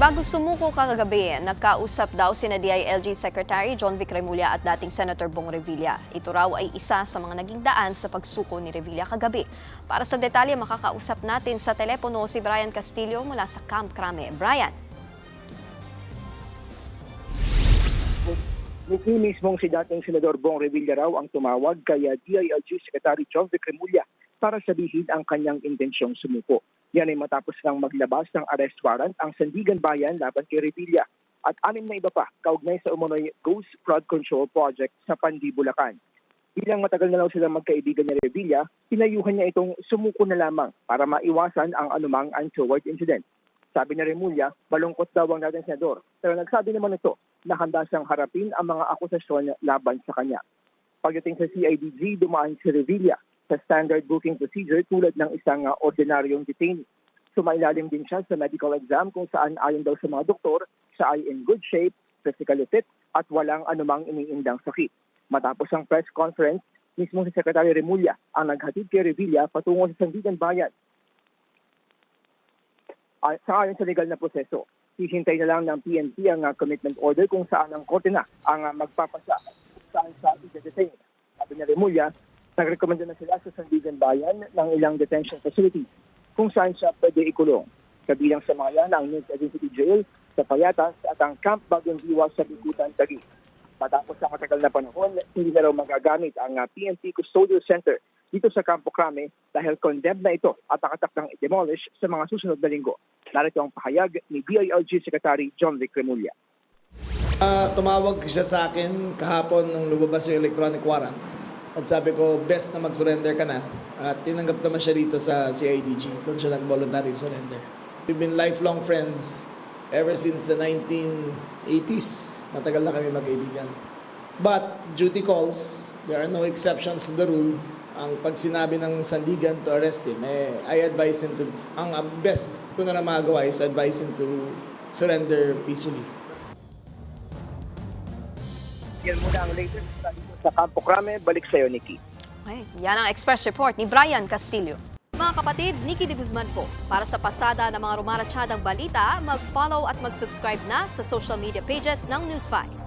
Bago sumuko kagabi, nagkausap daw sina DILG Secretary John Vic Remulla at dating Senator Bong Revilla. Ito raw ay isa sa mga naging daan sa pagsuko ni Revilla kagabi. Para sa detalye, makakausap natin sa telepono si Brian Castillo mula sa Camp Crame. Brian. Niki mismong si dating Senador Bong Revilla raw ang tumawag kay DILG Secretary John Vic Remulla para sabihin ang kanyang intensyong sumuko. Yan ay matapos nang maglabas ng arrest warrant ang Sandigan Bayan laban kay Revilla at 6 na iba pa kaugnay sa umunoy Ghost Flood Control Project sa Pandi, Bulacan. Bilang matagal na raw silang magkaibigan ni Revilla, pinayuhan niya itong sumuko na lamang para maiwasan ang anumang untoward incident. Sabi ni Remulla, malungkot daw ang dating senador, pero nagsabi naman ito na handa siyang harapin ang mga akusasyon laban sa kanya. Pagdating sa CIDG, dumaan si Revilla sa standard booking procedure tulad ng isang ordinaryong detainee. Sumailalim din siya sa medical exam kung saan ayon daw sa mga doktor, siya ay in good shape, physically fit at walang anumang iniindang sakit. Matapos ang press conference, mismo si Secretary Remulla ang naghatid kay Revilla patungo sa Sandigan Bayan. Sa ayon sa legal na proseso, hihintay na lang ng PNP ang commitment order kung saan ang korte na ang magpapasa kung saan siya i-detain. Sabi ni Remulla, nagrekomenda na sila sa Sandigan Bayan ng ilang detention facilities kung saan siya pwede ikulong. Kabilang sa mga yan ang New City Jail sa Payatas at ang Camp Bagong Diwa sa Bikutan, Taguig. Matapos ang matagal na panahon, hindi na raw magagamit ang PNP Custodial Center dito sa Campo Crame dahil condemned na ito at nakatakdang i-demolish sa mga susunod na linggo. Narito ang pahayag ni DILG Secretary John Vic Remulla. Tumawag siya sa akin kahapon nung lumabas yung electronic warrant. At sabi ko, best na mag-surrender ka na. At tinanggap naman siya dito sa CIDG. Doon siya nag-voluntary surrender. We've been lifelong friends ever since the 1980s. Matagal na kami magkaibigan. But duty calls, there are no exceptions to the rule. Ang pag sinabi ng Sandigan to arrest him, I advise him to, ang best ko na magawa is to advise him to surrender peacefully. Yan muna ang latest sa Campo Crame. Balik sa iyo, Nikki. Okay, yan ang Express Report ni Brian Castillo. Mga kapatid, Nikki de Guzman po. Para sa pasada ng mga rumaratsyadang balita, mag-follow at mag-subscribe na sa social media pages ng News 5.